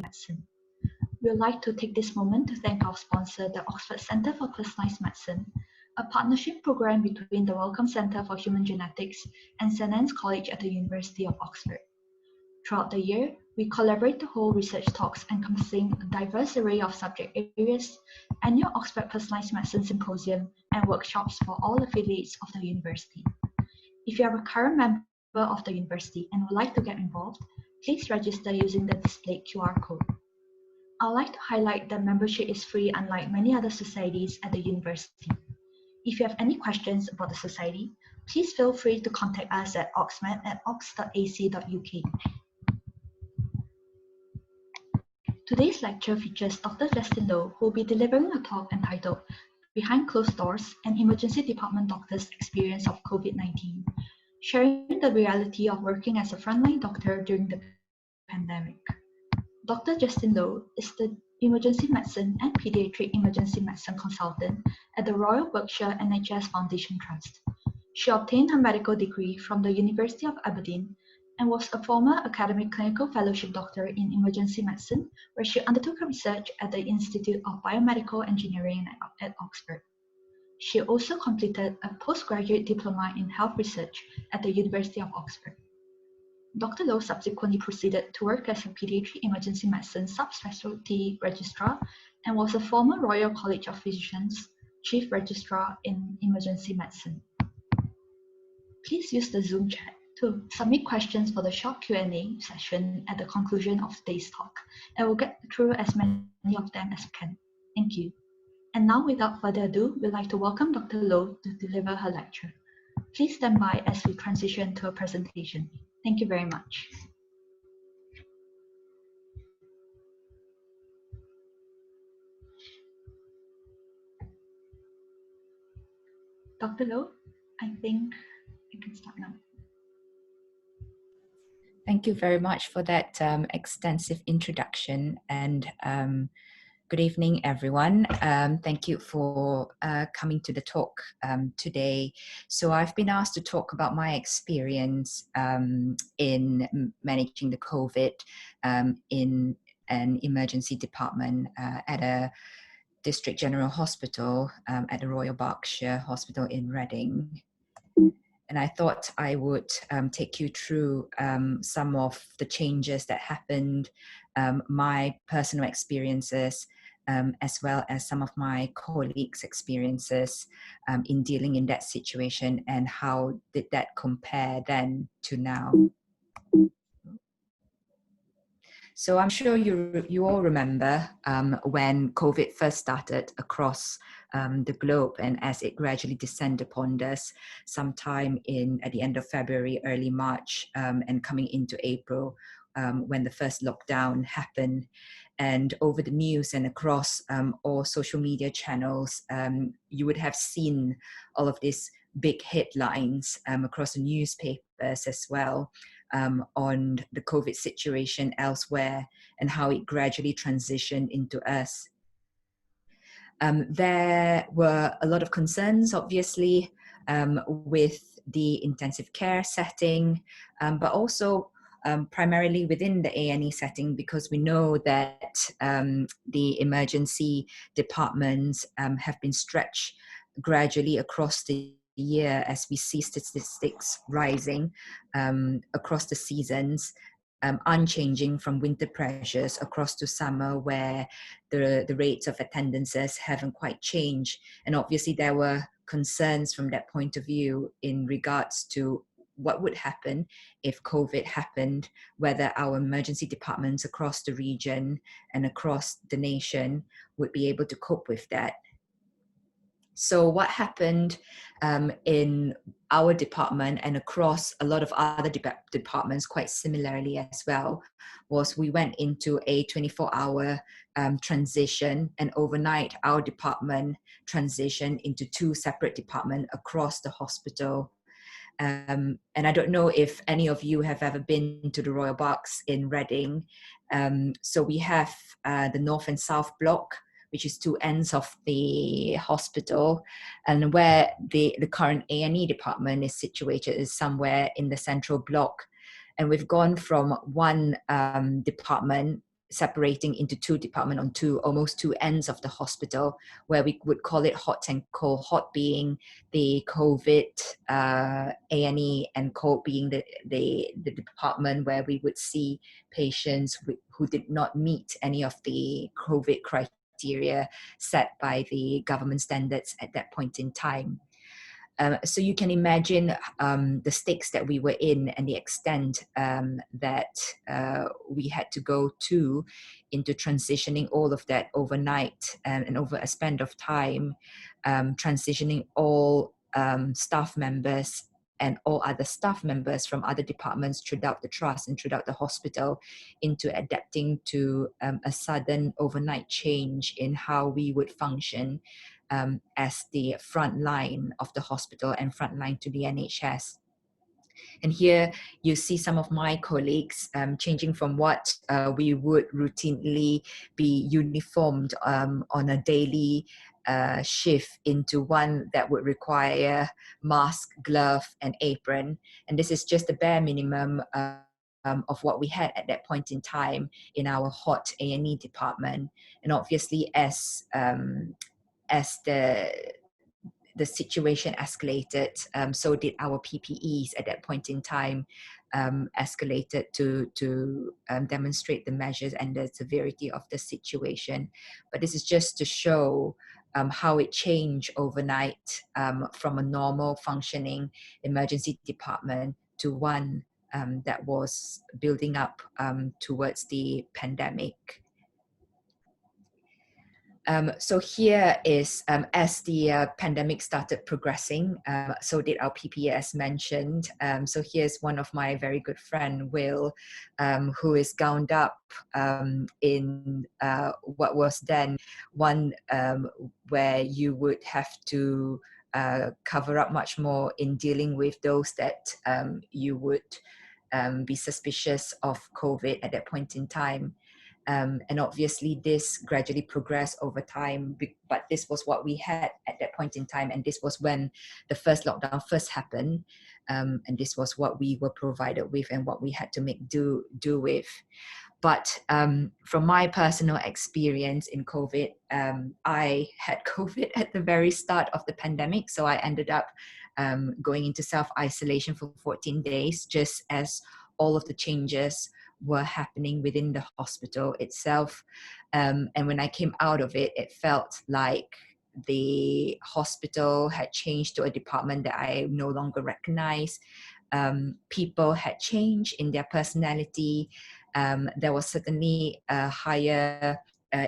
Medicine. We would like to take this moment to thank our sponsor, the Oxford Centre for Personalised Medicine, a partnership program between the Wellcome Centre for Human Genetics and St Anne's College at the University of Oxford. Throughout the year, we collaborate to hold research talks encompassing a diverse array of subject areas, annual Oxford Personalised Medicine Symposium, and workshops for all affiliates of the university. If you are a current member of the university and would like to get involved, please register using the displayed QR code. I would like to highlight that membership is free unlike many other societies at the university. If you have any questions about the society, please feel free to contact us at oxmed@ox.ac.uk. Today's lecture features Dr. Justine Loh, who will be delivering a talk entitled Behind Closed Doors, an Emergency Department Doctor's Experience of COVID-19, sharing the reality of working as a frontline doctor during the pandemic. Dr. Justine Loh is the Emergency Medicine and Paediatric Emergency Medicine Consultant at the Royal Berkshire NHS Foundation Trust. She obtained her medical degree from the University of Aberdeen and was a former academic clinical fellowship doctor in emergency medicine, where she undertook her research at the Institute of Biomedical Engineering at Oxford. She also completed a postgraduate diploma in health research at the University of Oxford. Dr. Loh subsequently proceeded to work as a pediatric emergency medicine subspecialty registrar and was a former Royal College of Physicians chief registrar in emergency medicine. Please use the Zoom chat to submit questions for the short Q&A session at the conclusion of today's talk, and we'll get through as many of them as we can. Thank you. And now, without further ado, we'd like to welcome Dr. Loh to deliver her lecture. Please stand by as we transition to a presentation. Thank you very much. Dr. Loh, I think I can start now. Thank you very much for that extensive introduction, and good evening, everyone. Thank you for coming to the talk today. So I've been asked to talk about my experience in managing the COVID in an emergency department at a district general hospital at the Royal Berkshire Hospital in Reading. And I thought I would take you through some of the changes that happened, my personal experiences, as well as some of my colleagues' experiences in dealing in that situation, and how did that compare then to now. So I'm sure you all remember when COVID first started across the globe, and as it gradually descended upon us sometime at the end of February, early March, and coming into April, when the first lockdown happened. And over the news and across all social media channels, you would have seen all of these big headlines across the newspapers as well, on the COVID situation elsewhere and how it gradually transitioned into us. There were a lot of concerns, obviously, with the intensive care setting, but also primarily within the A&E setting, because we know that the emergency departments have been stretched gradually across the year as we see statistics rising across the seasons, unchanging from winter pressures across to summer, where the rates of attendances haven't quite changed. And obviously there were concerns from that point of view in regards to what would happen if COVID happened, whether our emergency departments across the region and across the nation would be able to cope with that. So what happened in our department and across a lot of other departments quite similarly as well, was we went into a 24-hour transition, and overnight our department transitioned into two separate departments across the hospital. And I don't know if any of you have ever been to the Royal Berks in Reading. So we have the North and South Block, which is two ends of the hospital, and where the current A&E department is situated is somewhere in the central block. And we've gone from one department separating into two departments on almost two ends of the hospital, where we would call it hot and cold. Hot being the COVID A&E, and cold being the department where we would see patients who did not meet any of the COVID criteria set by the government standards at that point in time. So you can imagine the stakes that we were in and the extent that we had to go to into transitioning all of that overnight and over a span of time, transitioning all staff members and all other staff members from other departments throughout the trust and throughout the hospital into adapting to a sudden overnight change in how we would function as the front line of the hospital and front line to the NHS. And here you see some of my colleagues changing from what we would routinely be uniformed on a daily shift into one that would require mask, glove, and apron. And this is just the bare minimum of what we had at that point in time in our hot A&E department. And obviously, as the situation escalated, so did our PPEs at that point in time escalated to demonstrate the measures and the severity of the situation. But this is just to show how it changed overnight from a normal functioning emergency department to one that was building up towards the pandemic. So here is, as the pandemic started progressing, so did our PPE as mentioned. So here's one of my very good friend, Will, who is gowned up in what was then one where you would have to cover up much more in dealing with those that you would be suspicious of COVID at that point in time. And obviously this gradually progressed over time, but this was what we had at that point in time, and this was when the first lockdown first happened, and this was what we were provided with and what we had to make do with. But from my personal experience in COVID, I had COVID at the very start of the pandemic, so I ended up going into self-isolation for 14 days, just as all of the changes were happening within the hospital itself. And when I came out of it, it felt like the hospital had changed to a department that I no longer recognize. People had changed in their personality. There was certainly a higher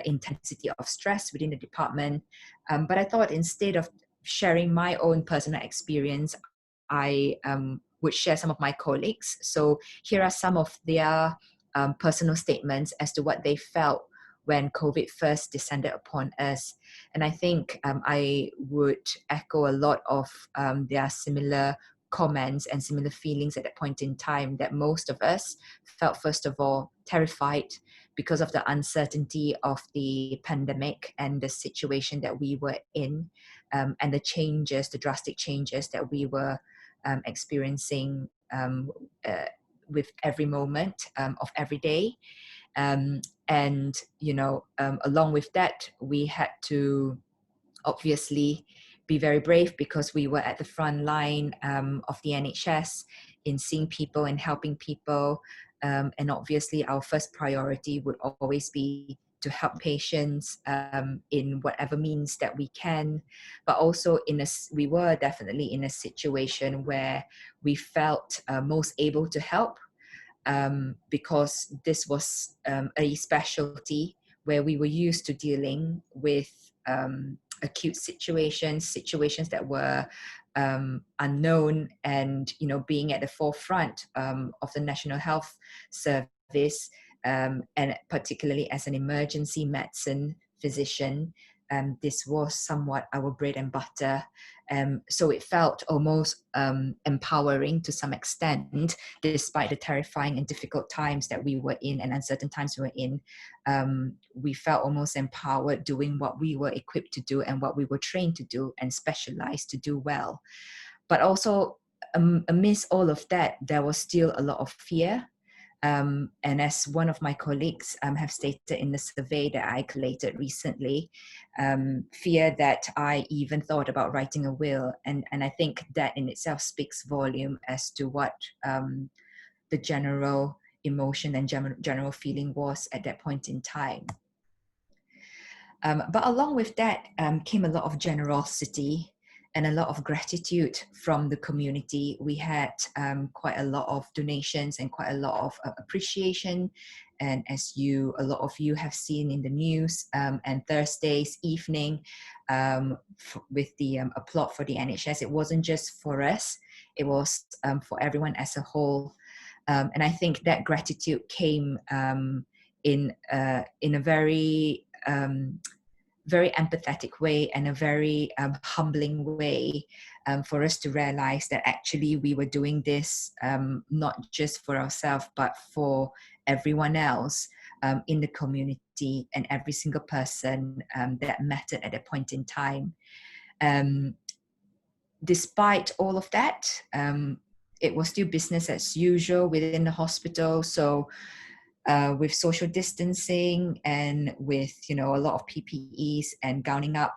intensity of stress within the department. But I thought instead of sharing my own personal experience, I would share some of my colleagues. So here are some of their personal statements as to what they felt when COVID first descended upon us. And I think I would echo a lot of their similar comments and similar feelings at that point in time, that most of us felt, first of all, terrified because of the uncertainty of the pandemic and the situation that we were in, and the changes, the drastic changes that we were experiencing with every moment of every day. And, you know, along with that, we had to obviously be very brave because we were at the front line of the NHS in seeing people and helping people. And obviously our first priority would always be to help patients in whatever means that we can, but also we were definitely in a situation where we felt most able to help, because this was a specialty where we were used to dealing with acute situations that were unknown, and, you know, being at the forefront of the National Health Service, and particularly as an emergency medicine physician, this was somewhat our bread and butter. So it felt almost empowering to some extent, despite the terrifying and difficult times that we were in and uncertain times we were in. We felt almost empowered doing what we were equipped to do and what we were trained to do and specialized to do well. But also amidst all of that, there was still a lot of fear. And as one of my colleagues have stated in the survey that I collated recently, fear that I even thought about writing a will. And I think that in itself speaks volume as to what the general emotion and general feeling was at that point in time. But along with that came a lot of generosity and a lot of gratitude from the community. We had quite a lot of donations and quite a lot of appreciation. And as a lot of you have seen in the news, and Thursday's evening with the applaud for the NHS, it wasn't just for us, it was for everyone as a whole. And I think that gratitude came in a very very empathetic way and a very humbling way for us to realize that actually we were doing this not just for ourselves, but for everyone else in the community and every single person that mattered at that point in time. Despite all of that, it was still business as usual within the hospital. So with social distancing and with, a lot of PPEs and gowning up,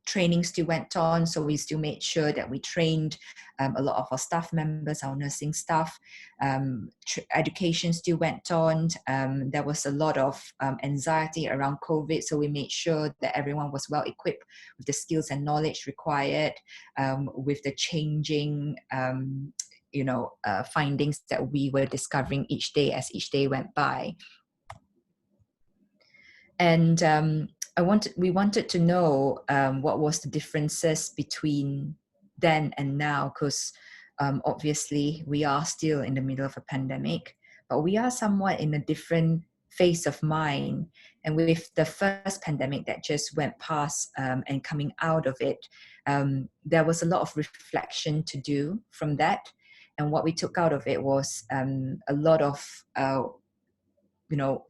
training still went on. So we still made sure that we trained a lot of our staff members, our nursing staff. Education still went on. There was a lot of anxiety around COVID. So we made sure that everyone was well equipped with the skills and knowledge required with the changing findings that we were discovering each day as each day went by. And we wanted to know what was the differences between then and now, because obviously we are still in the middle of a pandemic, but we are somewhat in a different phase of mind. And with the first pandemic that just went past and coming out of it, there was a lot of reflection to do from that. And what we took out of it was a lot of,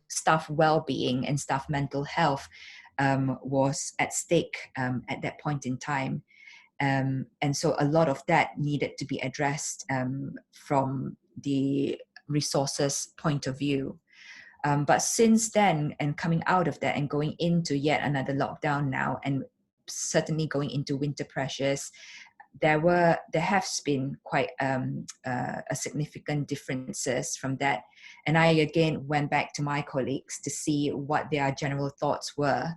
staff well-being and staff mental health was at stake at that point in time. And so a lot of that needed to be addressed from the resources point of view. But since then, and coming out of that and going into yet another lockdown now, and certainly going into winter pressures, there has been quite a significant differences from that. And I again went back to my colleagues to see what their general thoughts were.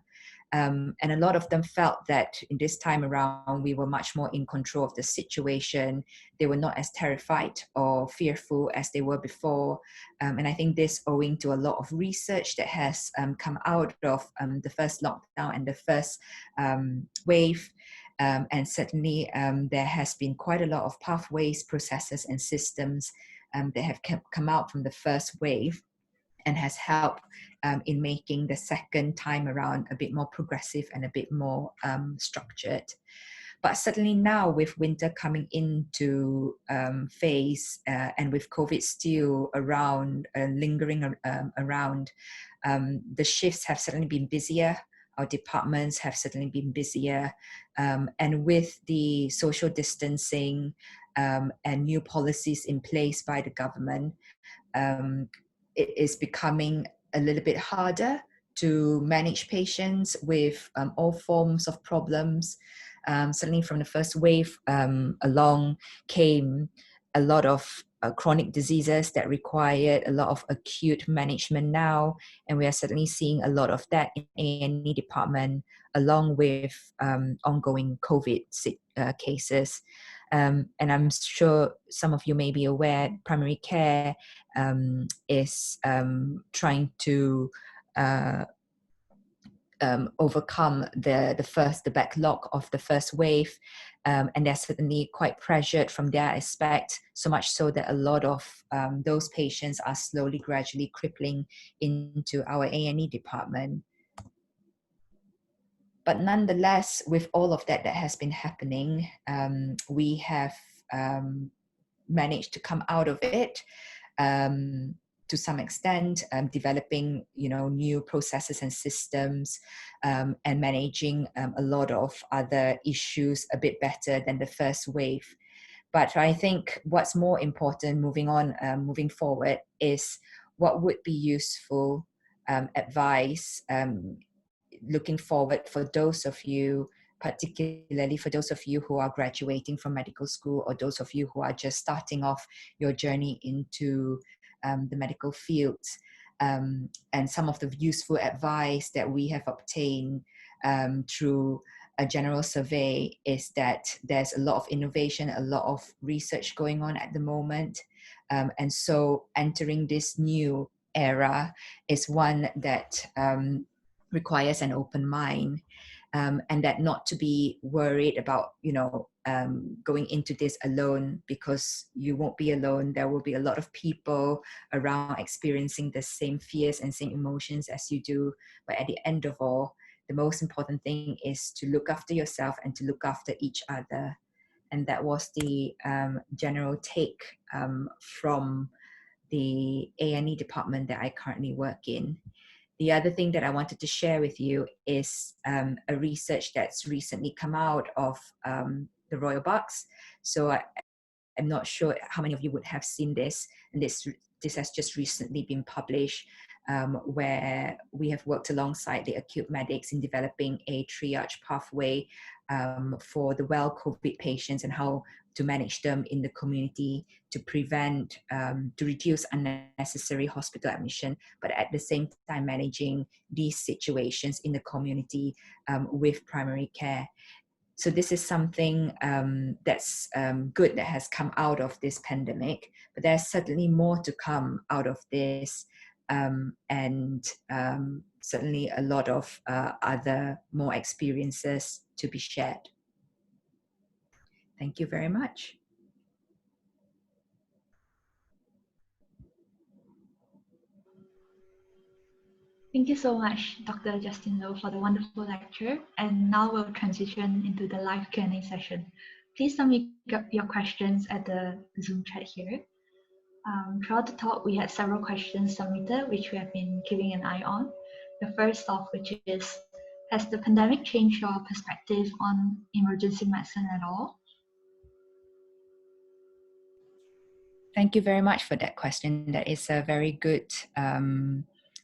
And a lot of them felt that in this time around, we were much more in control of the situation. They were not as terrified or fearful as they were before. And I think this owing to a lot of research that has come out of the first lockdown and the first wave. And certainly there has been quite a lot of pathways, processes, and systems that have come out from the first wave and has helped in making the second time around a bit more progressive and a bit more structured. But certainly now with winter coming into phase and with COVID still around, lingering around, the shifts have certainly been busier. Our departments have certainly been busier. And with the social distancing and new policies in place by the government, it is becoming a little bit harder to manage patients with all forms of problems. Certainly from the first wave along came a lot of chronic diseases that required a lot of acute management now, and we are certainly seeing a lot of that in A&E department along with ongoing COVID cases. And I'm sure some of you may be aware, primary care is trying to overcome the backlog of the first wave, and they're certainly quite pressured from their aspect, so much so that a lot of those patients are slowly, gradually crippling into our A&E department. But nonetheless, with all of that has been happening, we have managed to come out of it to some extent, developing new processes and systems, and managing a lot of other issues a bit better than the first wave. But I think what's more important moving forward is what would be useful advice looking forward for those of you, particularly for those of you who are graduating from medical school, or those of you who are just starting off your journey into the medical fields. And some of the useful advice that we have obtained through a general survey is that there's a lot of innovation, a lot of research going on at the moment. And so entering this new era is one that requires an open mind, and that not to be worried about, going into this alone, because you won't be alone. There will be a lot of people around experiencing the same fears and same emotions as you do. But at the end of all, the most important thing is to look after yourself and to look after each other. And that was the general take from the A&E department that I currently work in. The other thing that I wanted to share with you is a research that's recently come out of the Royal Bucks. So I'm not sure how many of you would have seen this, and this has just recently been published, where we have worked alongside the acute medics in developing a triage pathway for the well COVID patients and how to manage them in the community to prevent, to reduce unnecessary hospital admission, but at the same time managing these situations in the community with primary care. So this is something that's good that has come out of this pandemic, but there's certainly more to come out of this, and certainly a lot of other more experiences to be shared. Thank you very much. Thank you so much, Dr. Justine Loh, for the wonderful lecture. And now we'll transition into the live Q&A session. Please submit your questions at the Zoom chat here. Throughout the talk, we had several questions submitted, which we have been keeping an eye on. The first of which is, has the pandemic changed your perspective on emergency medicine at all? Thank you very much for that question. That is a very good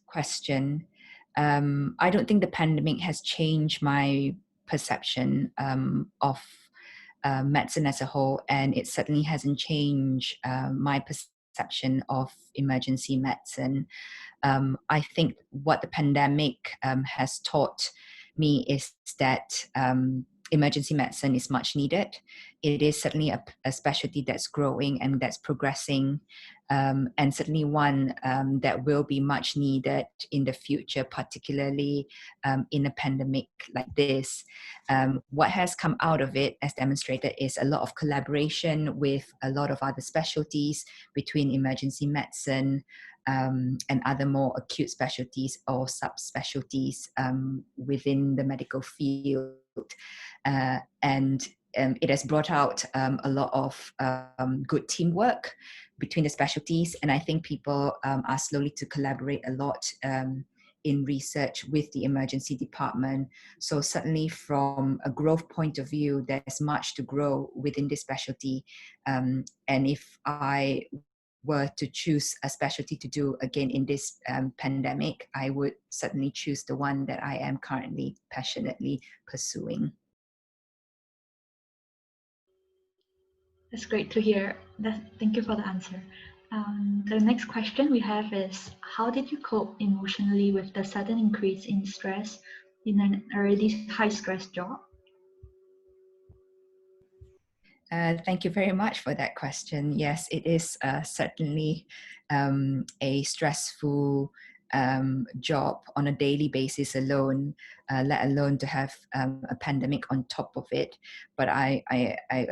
question. I don't think the pandemic has changed my perception of medicine as a whole, and it certainly hasn't changed my perception of emergency medicine. I think what the pandemic has taught me is that emergency medicine is much needed. It is certainly a specialty that's growing and that's progressing, and certainly one that will be much needed in the future, particularly in a pandemic like this. What has come out of it, as demonstrated, is a lot of collaboration with a lot of other specialties between emergency medicine and other more acute specialties or subspecialties within the medical field. And it has brought out a lot of good teamwork between the specialties. And I think people are slowly to collaborate a lot in research with the emergency department. So certainly from a growth point of view, there's much to grow within this specialty. And if I were to choose a specialty to do again in this pandemic, I would certainly choose the one that I am currently passionately pursuing. That's great to hear. Thank you for the answer. The next question we have is, how did you cope emotionally with the sudden increase in stress in an already high stress job? Thank you very much for that question. Yes, it is certainly a stressful job on a daily basis alone, let alone to have a pandemic on top of it. But I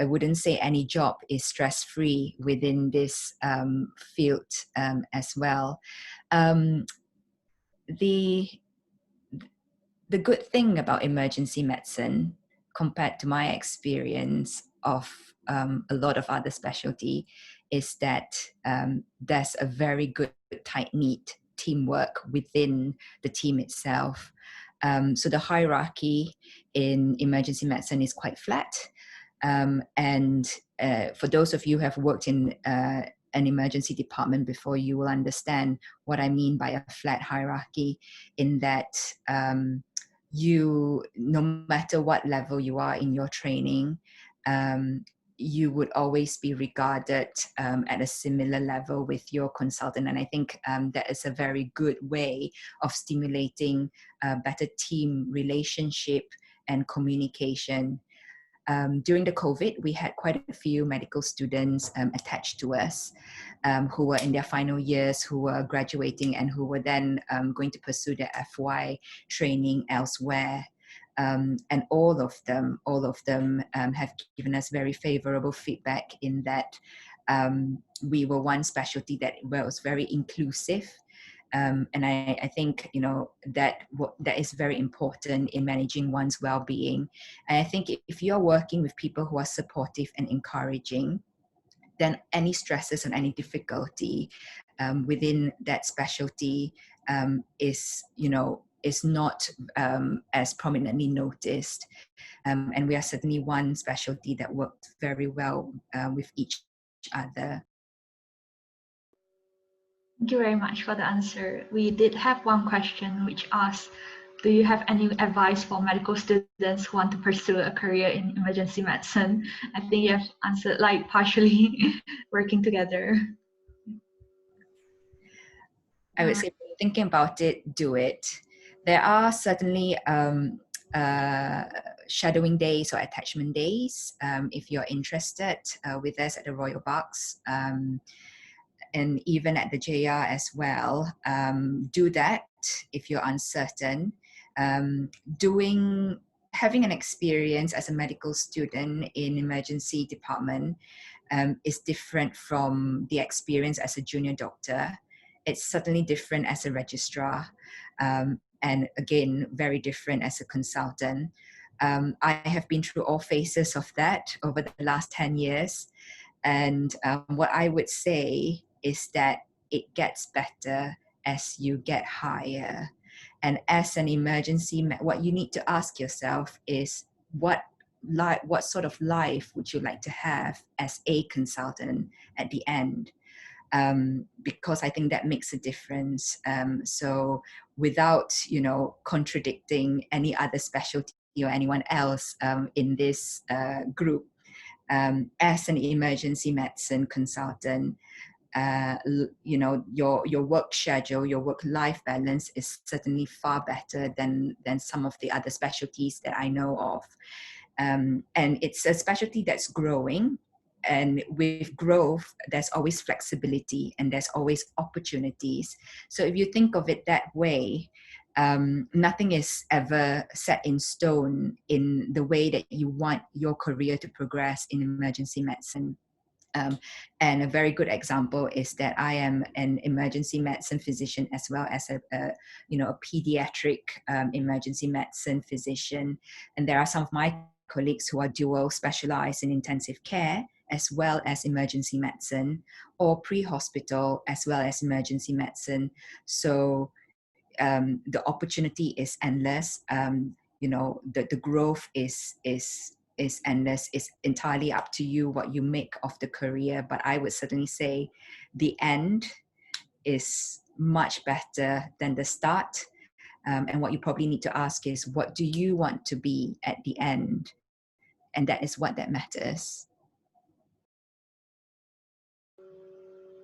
wouldn't say any job is stress-free within this field as well. The good thing about emergency medicine, compared to my experience of a lot of other specialty, is that there's a very good tight-knit teamwork within the team itself. So the hierarchy in emergency medicine is quite flat, and for those of you who have worked in an emergency department before, you will understand what I mean by a flat hierarchy, in that you, no matter what level you are in your training, you would always be regarded at a similar level with your consultant. And I think that is a very good way of stimulating a better team relationship and communication. During the COVID, we had quite a few medical students attached to us who were in their final years, who were graduating, and who were then going to pursue their FY training elsewhere. And all of them have given us very favorable feedback, in that we were one specialty that was very inclusive. And I think, you know, that is very important in managing one's well-being. And I think if you're working with people who are supportive and encouraging, then any stresses and any difficulty within that specialty is not as prominently noticed. And we are certainly one specialty that worked very well with each other. Thank you very much for the answer. We did have one question which asks, do you have any advice for medical students who want to pursue a career in emergency medicine? I think you have answered like partially working together. I would say, thinking about it, do it. There are certainly shadowing days or attachment days if you're interested with us at the Royal Berks. And even at the JR as well, do that if you're uncertain. Having an experience as a medical student in emergency department is different from the experience as a junior doctor. It's certainly different as a registrar, and again, very different as a consultant. I have been through all phases of that over the last 10 years. And what I would say is that it gets better as you get higher. And as an emergency, what you need to ask yourself is, what sort of life would you like to have as a consultant at the end? Because I think that makes a difference. So without, contradicting any other specialty or anyone else in this group, as an emergency medicine consultant, your work schedule, your work-life balance is certainly far better than some of the other specialties that I know of. And it's a specialty that's growing. And with growth, there's always flexibility and there's always opportunities. So if you think of it that way, nothing is ever set in stone in the way that you want your career to progress in emergency medicine. And a very good example is that I am an emergency medicine physician as well as a pediatric emergency medicine physician. And there are some of my colleagues who are dual specialized in intensive care as well as emergency medicine, or pre-hospital as well as emergency medicine. So the opportunity is endless. The growth is endless. It's entirely up to you what you make of the career. But I would certainly say the end is much better than the start. And what you probably need to ask is, what do you want to be at the end? And that is what that matters.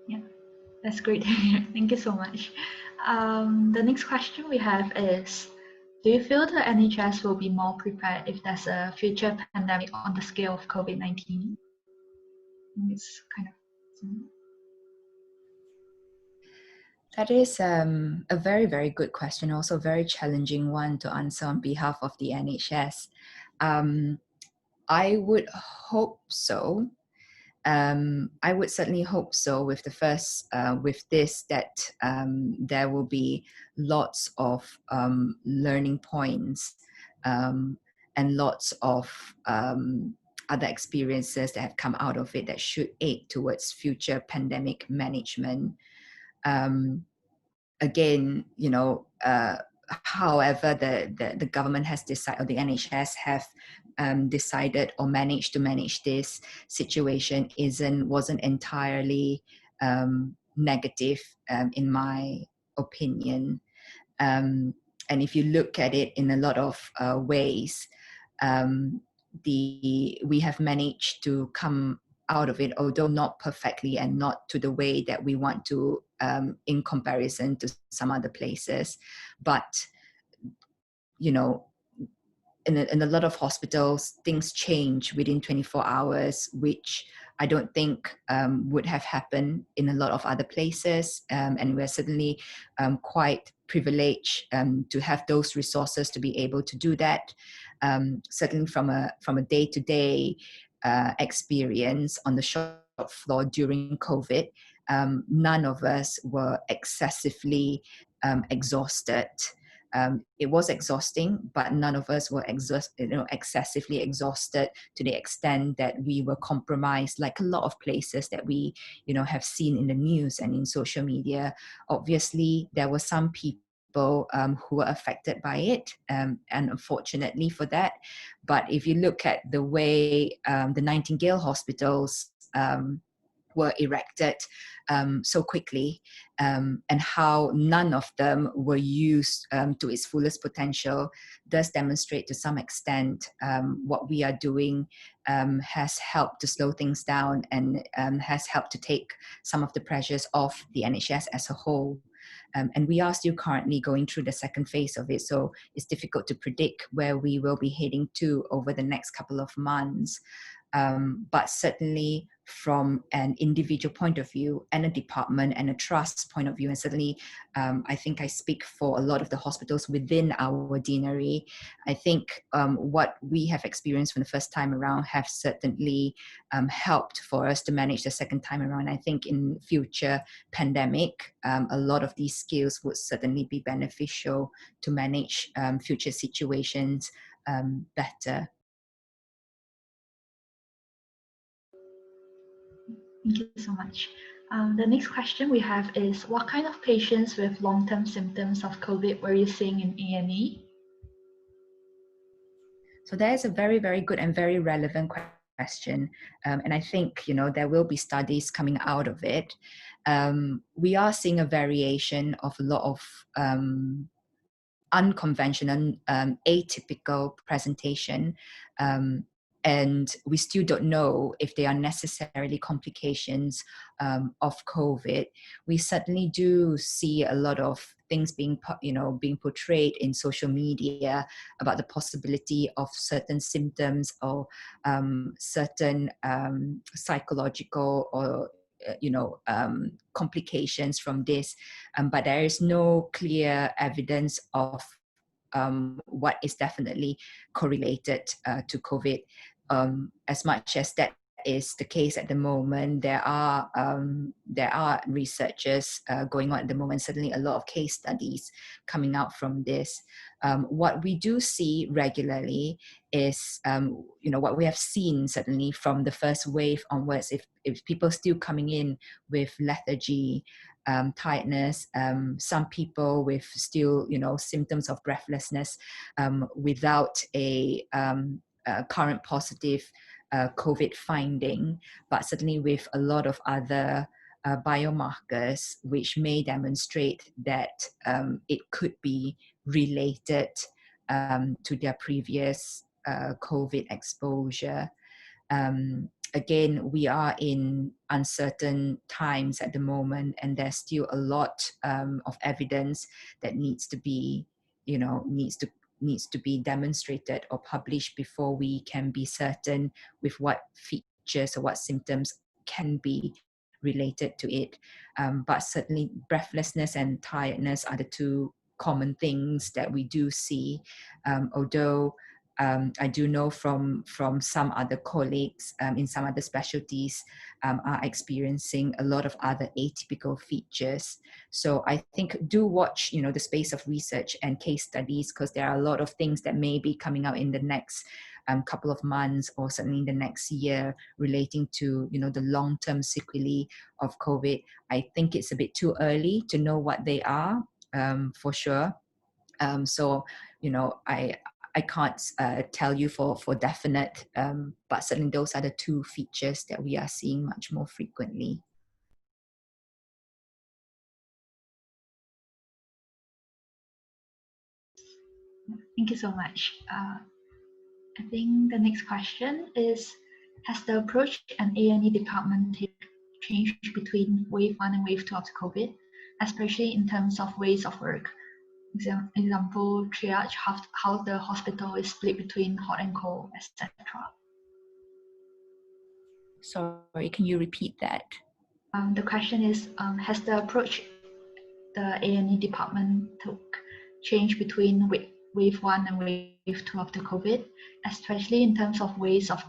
Yeah, that's great. Thank you so much. The next question we have is, do you feel the NHS will be more prepared if there's a future pandemic on the scale of COVID-19? It's kind of similar. That is a very, very good question, also a very challenging one to answer on behalf of the NHS. I would hope so. I would certainly hope so with that there will be lots of learning points and lots of other experiences that have come out of it that should aid towards future pandemic management. Again, however, the government has decided, or the NHS have decided or managed to manage this situation wasn't entirely negative, in my opinion. And if you look at it in a lot of ways, we have managed to come out of it, although not perfectly and not to the way that we want to, in comparison to some other places. But, you know, in a lot of hospitals, things change within 24 hours, which I don't think would have happened in a lot of other places. And we're certainly quite privileged to have those resources to be able to do that. Certainly from a day-to-day experience on the shop floor during COVID, none of us were excessively exhausted. It was exhausting, but none of us were excessively exhausted to the extent that we were compromised, like a lot of places that we have seen in the news and in social media. Obviously, there were some people who were affected by it, and unfortunately for that. But if you look at the way the Nightingale hospitals were erected so quickly, and how none of them were used to its fullest potential, does demonstrate to some extent what we are doing has helped to slow things down, and has helped to take some of the pressures off the NHS as a whole. And we are still currently going through the second phase of it, so it's difficult to predict where we will be heading to over the next couple of months. But certainly from an individual point of view, and a department and a trust point of view, and certainly I think I speak for a lot of the hospitals within our deanery, I think what we have experienced from the first time around have certainly helped for us to manage the second time around. I think in future pandemic, a lot of these skills would certainly be beneficial to manage future situations better. Thank you so much. The next question we have is, what kind of patients with long-term symptoms of COVID were you seeing in A&E? So that is a very, very good and very relevant question. And I think, there will be studies coming out of it. We are seeing a variation of a lot of unconventional, atypical presentation. And we still don't know if they are necessarily complications of COVID. We certainly do see a lot of things being portrayed in social media about the possibility of certain symptoms or certain psychological or complications from this, but there is no clear evidence of what is definitely correlated to COVID. As much as that is the case at the moment, there are researches going on at the moment, certainly a lot of case studies coming out from this. What we do see regularly is, what we have seen certainly from the first wave onwards, if people still coming in with lethargy, tiredness, some people with still, symptoms of breathlessness without a current positive COVID finding, but certainly with a lot of other biomarkers which may demonstrate that it could be related to their previous COVID exposure. Again, we are in uncertain times at the moment, and there's still a lot of evidence that needs to be demonstrated or published before we can be certain with what features or what symptoms can be related to it. But certainly breathlessness and tiredness are the two common things that we do see, although I do know from some other colleagues in some other specialties are experiencing a lot of other atypical features. So I think do watch, the space of research and case studies, because there are a lot of things that may be coming out in the next couple of months or certainly in the next year relating to, the long-term sequelae of COVID. I think it's a bit too early to know what they are for sure. So, I can't tell you for definite, but certainly those are the two features that we are seeing much more frequently. Thank you so much. I think the next question is, has the approach and A&E department changed between wave 1 and wave 2 of the COVID, especially in terms of ways of work? Example, triage, how the hospital is split between hot and cold, etc. Sorry, can you repeat that? The question is, has the approach the A&E department took change between wave 1 and wave 2 of the COVID, especially in terms of ways of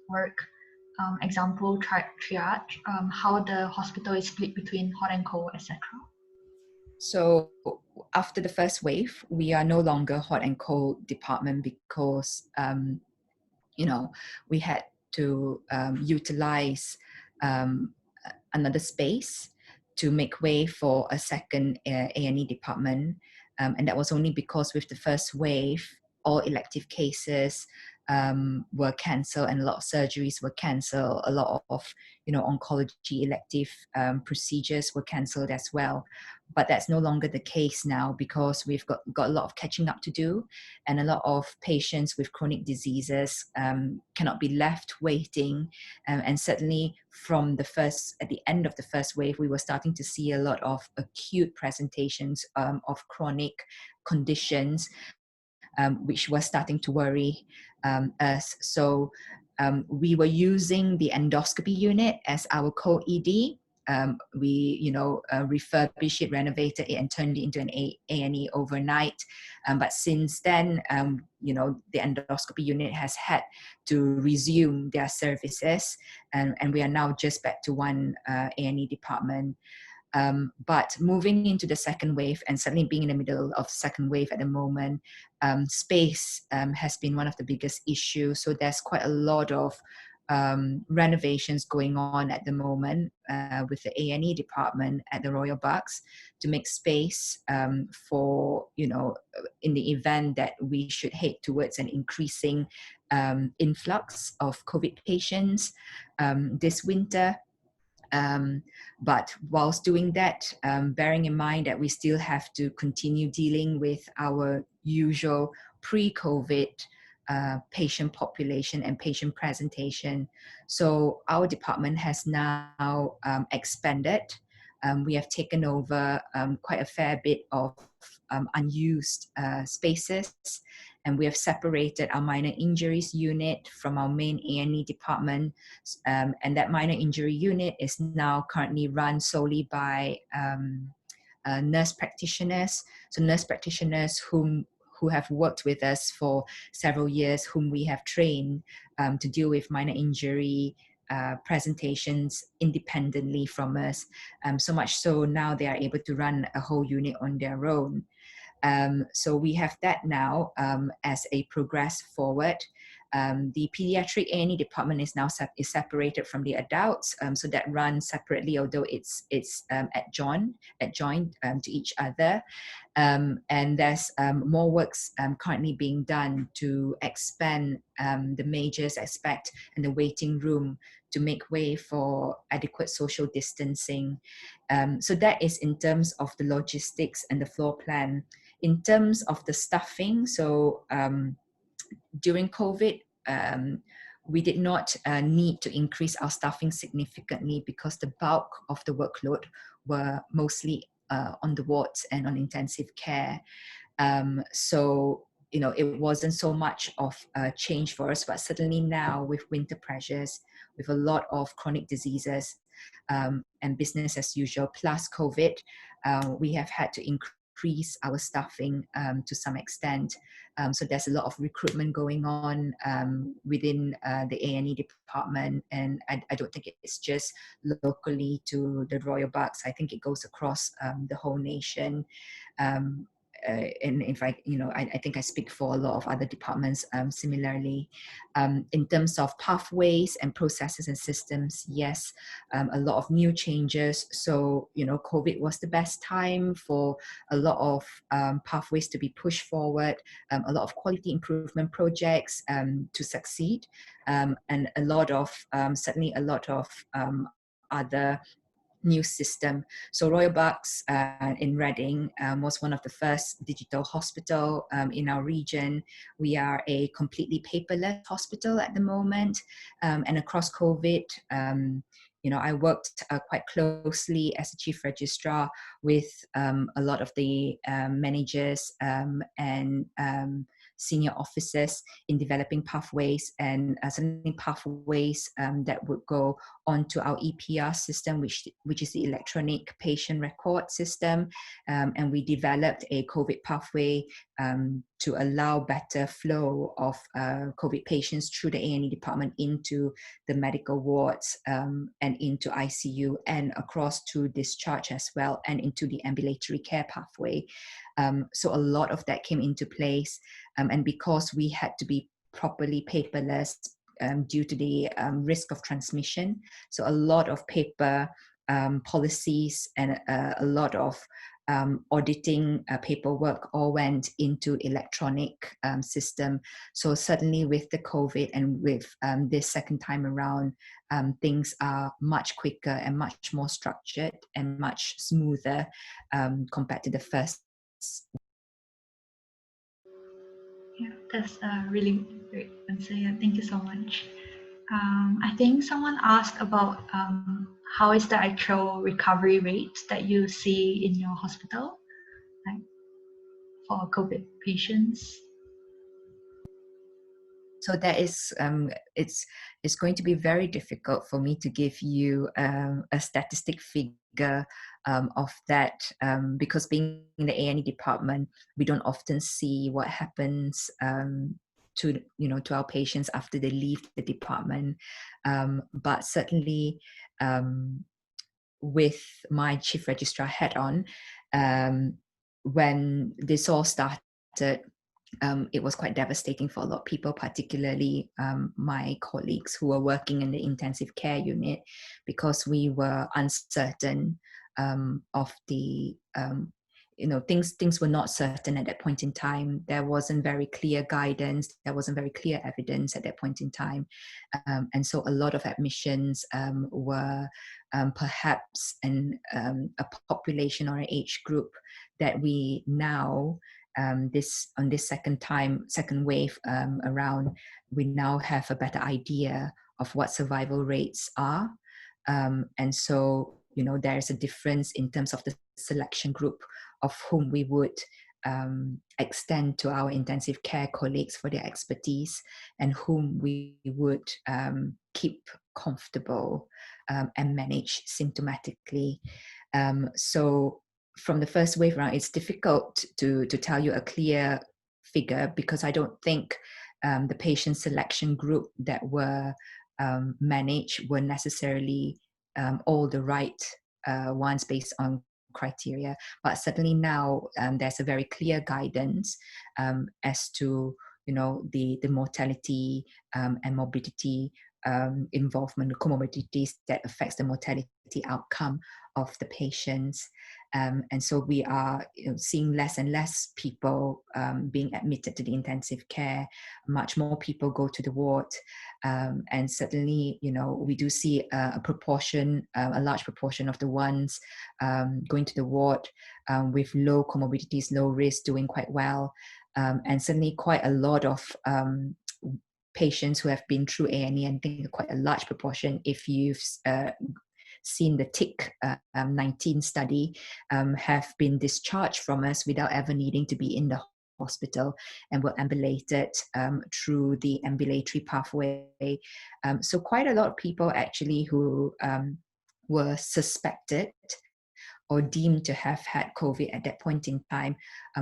work? Example, triage, how the hospital is split between hot and cold, etc. So after the first wave, we are no longer hot and cold department because, we had to utilize another space to make way for a second A&E department. And that was only because with the first wave, all elective cases were cancelled and a lot of surgeries were cancelled. A lot of, oncology elective procedures were cancelled as well. But that's no longer the case now because we've got a lot of catching up to do, and a lot of patients with chronic diseases cannot be left waiting. And certainly at the end of the first wave, we were starting to see a lot of acute presentations of chronic conditions, which was starting to worry us. So we were using the endoscopy unit as our co-ED. We refurbished it, renovated it, and turned it into an A&E overnight. But since then, the endoscopy unit has had to resume their services, and we are now just back to one A&E department. But moving into the second wave, and certainly being in the middle of the second wave at the moment, space has been one of the biggest issues. So there's quite a lot of renovations going on at the moment with the A&E department at the Royal Berks to make space for, in the event that we should head towards an increasing influx of COVID patients this winter. But whilst doing that, bearing in mind that we still have to continue dealing with our usual pre-COVID patient population and patient presentation. So our department has now expanded. We have taken over quite a fair bit of unused spaces, and we have separated our minor injuries unit from our main A&E department. And that minor injury unit is now currently run solely by nurse practitioners. So nurse practitioners who have worked with us for several years, whom we have trained to deal with minor injury presentations independently from us. So much so now they are able to run a whole unit on their own. So we have that now as a progress forward. The pediatric A&E department is now separated from the adults, so that runs separately, although it's adjoined to each other. And there's more works currently being done to expand the majors aspect and the waiting room to make way for adequate social distancing. So that is in terms of the logistics and the floor plan. In terms of the staffing, so during COVID, we did not need to increase our staffing significantly because the bulk of the workload were mostly on the wards and on intensive care. So, it wasn't so much of a change for us, but certainly now with winter pressures, with a lot of chronic diseases and business as usual, plus COVID, we have had to increase our staffing to some extent. So there's a lot of recruitment going on within the A&E department, and I don't think it's just locally to the Royal Berks. I think it goes across the whole nation. and in fact, I think I speak for a lot of other departments similarly. In terms of pathways and processes and systems, yes, a lot of new changes. So, COVID was the best time for a lot of pathways to be pushed forward, a lot of quality improvement projects to succeed, and a lot of, certainly a lot of other new system. So Royal Berks in Reading was one of the first digital hospital in our region. We are a completely paperless hospital at the moment, and across COVID, I worked quite closely as a chief registrar with a lot of the managers and senior officers in developing pathways, and certainly pathways that would go onto our EPR system, which is the electronic patient record system. And we developed a COVID pathway to allow better flow of COVID patients through the A&E department into the medical wards and into ICU and across to discharge as well, and into the ambulatory care pathway. So a lot of that came into place. And because we had to be properly paperless due to the risk of transmission, so a lot of paper policies and a lot of auditing paperwork all went into electronic system. So certainly with the COVID and with this second time around, things are much quicker and much more structured and much smoother compared to the first. Yeah, that's a really great answer. Yeah, thank you so much. I think someone asked about how is the actual recovery rate that you see in your hospital, like for COVID patients? So that is, it's going to be very difficult for me to give you a statistic figure of that, because being in the A&E department, we don't often see what happens to our patients after they leave the department. But certainly, with my chief registrar hat on, when this all started, it was quite devastating for a lot of people, particularly my colleagues who were working in the intensive care unit, because we were uncertain of the things were not certain at that point in time. There wasn't very clear guidance, there wasn't very clear evidence at that point in time, and so a lot of admissions were perhaps in a population or an age group that we now on this second wave around, we now have a better idea of what survival rates are, and so there's a difference in terms of the selection group of whom we would extend to our intensive care colleagues for their expertise, and whom we would keep comfortable and manage symptomatically. So from the first wave round, it's difficult to tell you a clear figure, because I don't think the patient selection group that were managed were necessarily all the right ones based on criteria. But certainly now there's a very clear guidance as to the mortality and morbidity involvement, comorbidities that affects the mortality outcome of the patients. And so we are seeing less and less people being admitted to the intensive care. Much more people go to the ward, and certainly we do see a large proportion of the ones going to the ward with low comorbidities, low risk, doing quite well, and certainly quite a lot of patients who have been through A&E, and I think quite a large proportion, if you've seen the TIC-19 study, have been discharged from us without ever needing to be in the hospital, and were ambulated through the ambulatory pathway. So quite a lot of people actually who were suspected or deemed to have had COVID at that point in time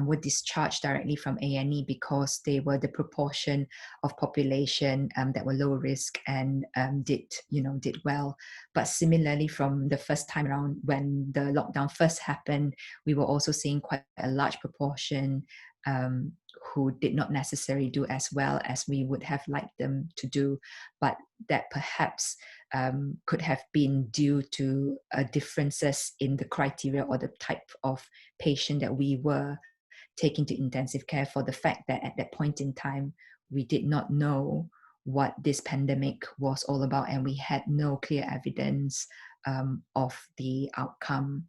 were discharged directly from A&E because they were the proportion of population that were low risk and did well. But similarly, from the first time around when the lockdown first happened, we were also seeing quite a large proportion who did not necessarily do as well as we would have liked them to do, but that perhaps could have been due to differences in the criteria or the type of patient that we were taking to intensive care, for the fact that at that point in time, we did not know what this pandemic was all about, and we had no clear evidence of the outcome.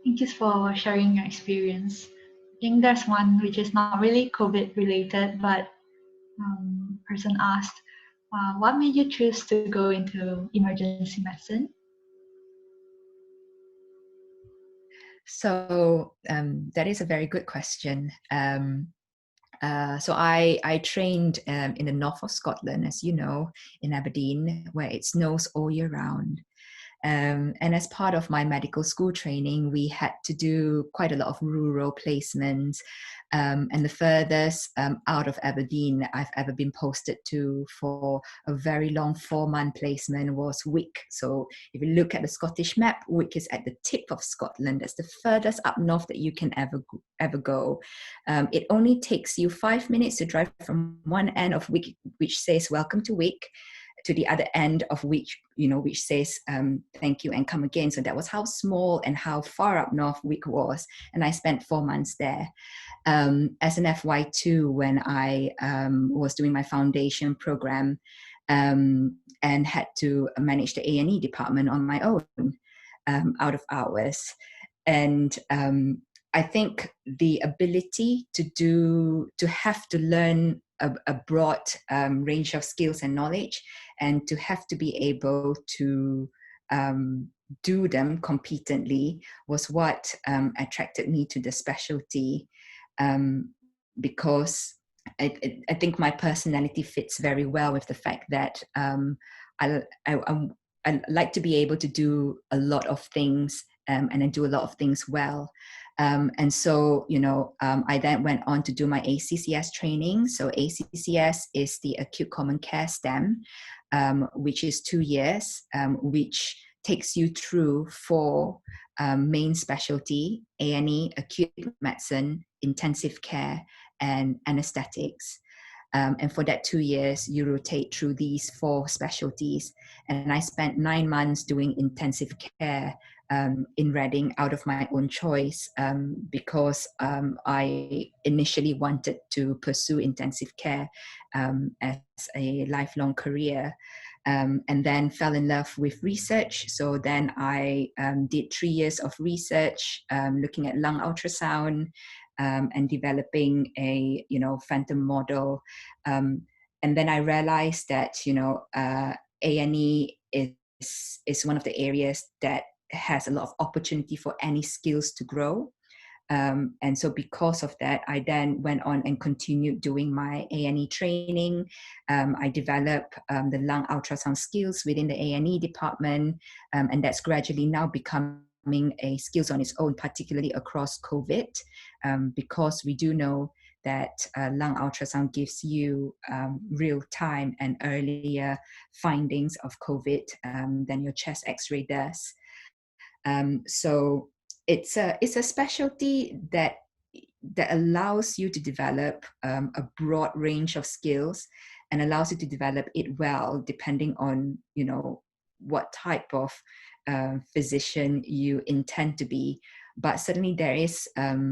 Thank you for sharing your experience. I think there's one which is not really COVID related, but person asked, what made you choose to go into emergency medicine? So that is a very good question. So I trained in the north of Scotland, as you know, in Aberdeen, where it snows all year round. And as part of my medical school training, we had to do quite a lot of rural placements. And the furthest out of Aberdeen I've ever been posted to for a very long 4-month placement was Wick. So if you look at the Scottish map, Wick is at the tip of Scotland. That's the furthest up north that you can ever go. It only takes you 5 minutes to drive from one end of Wick, which says "Welcome to Wick," to the other end of which says "Thank you and come again." So that was how small and how far up north Wick was. And I spent 4 months there. As an FY2, when I was doing my foundation program and had to manage the A&E department on my own out of hours. And I think the ability to have to learn a broad range of skills and knowledge, and to have to be able to do them competently was what attracted me to the specialty, because I think my personality fits very well with the fact that I like to be able to do a lot of things, and I do a lot of things well. And so, I then went on to do my ACCS training. So ACCS is the Acute Common Care STEM, which is 2 years, which takes you through 4 main specialty: A&E, acute medicine, intensive care, and anesthetics. And for that 2 years, you rotate through these 4 specialties. And I spent 9 months doing intensive care in Reading out of my own choice, because I initially wanted to pursue intensive care as a lifelong career, and then fell in love with research. So then I did 3 years of research looking at lung ultrasound, and developing a phantom model, and then I realized that A&E is one of the areas that has a lot of opportunity for any skills to grow. And so because of that, I then went on and continued doing my A&E training. I developed the lung ultrasound skills within the A&E department, and that's gradually now becoming a skills on its own, particularly across COVID, because we do know that lung ultrasound gives you real-time and earlier findings of COVID than your chest X-ray does. So it's a specialty that allows you to develop a broad range of skills, and allows you to develop it well, depending on what type of physician you intend to be. But certainly there is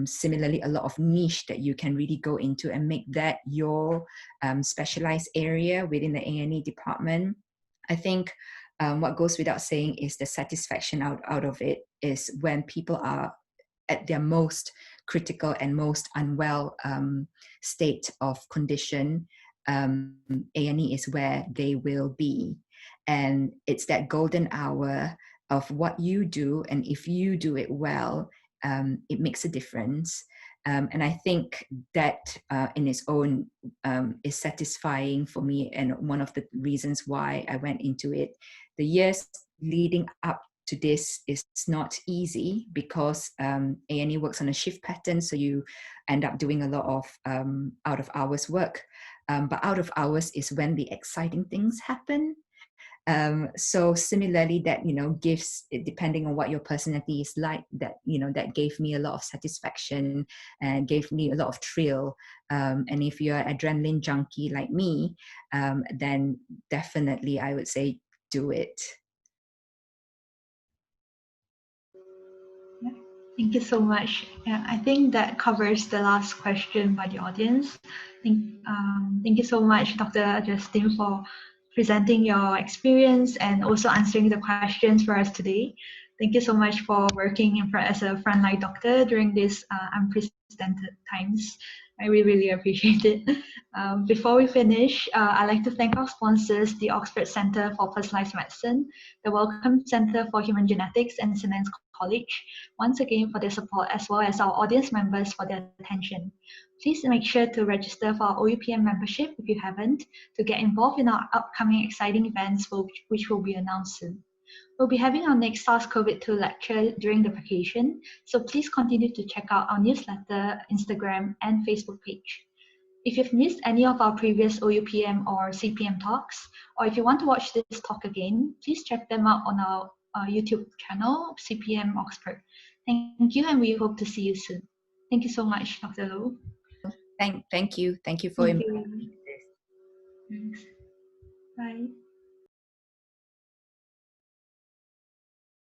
similarly a lot of niche that you can really go into and make that your specialized area within the A&E department. I think what goes without saying is the satisfaction out of it is when people are at their most critical and most unwell state of condition. A&E is where they will be. And it's that golden hour of what you do, and if you do it well, it makes a difference. And I think that in its own is satisfying for me, and one of the reasons why I went into it. The years leading up to this is not easy because A&E works on a shift pattern, so you end up doing a lot of out of hours work. But out of hours is when the exciting things happen. So similarly, that, gives, depending on what your personality is like, that, that gave me a lot of satisfaction and gave me a lot of thrill. And if you're an adrenaline junkie like me, then definitely I would say do it. Thank you so much. Yeah, I think that covers the last question by the audience. Thank you so much, Dr. Justine, for presenting your experience and also answering the questions for us today. Thank you so much for working as a frontline doctor during these unprecedented times. I really appreciate it. Before we finish, I'd like to thank our sponsors, the Oxford Centre for Personalised Medicine, the Wellcome Centre for Human Genetics, and St. Anne's College, once again for their support, as well as our audience members for their attention. Please make sure to register for our OUPM membership if you haven't, to get involved in our upcoming exciting events, which will be announced soon. We'll be having our next SARS-CoV-2 lecture during the vacation, so please continue to check out our newsletter, Instagram, and Facebook page. If you've missed any of our previous OUPM or CPM talks, or if you want to watch this talk again, please check them out on our YouTube channel, CPM Oxford. Thank you, and we hope to see you soon. Thank you so much, Dr. Loh. Thank you for inviting me. Thanks. Bye.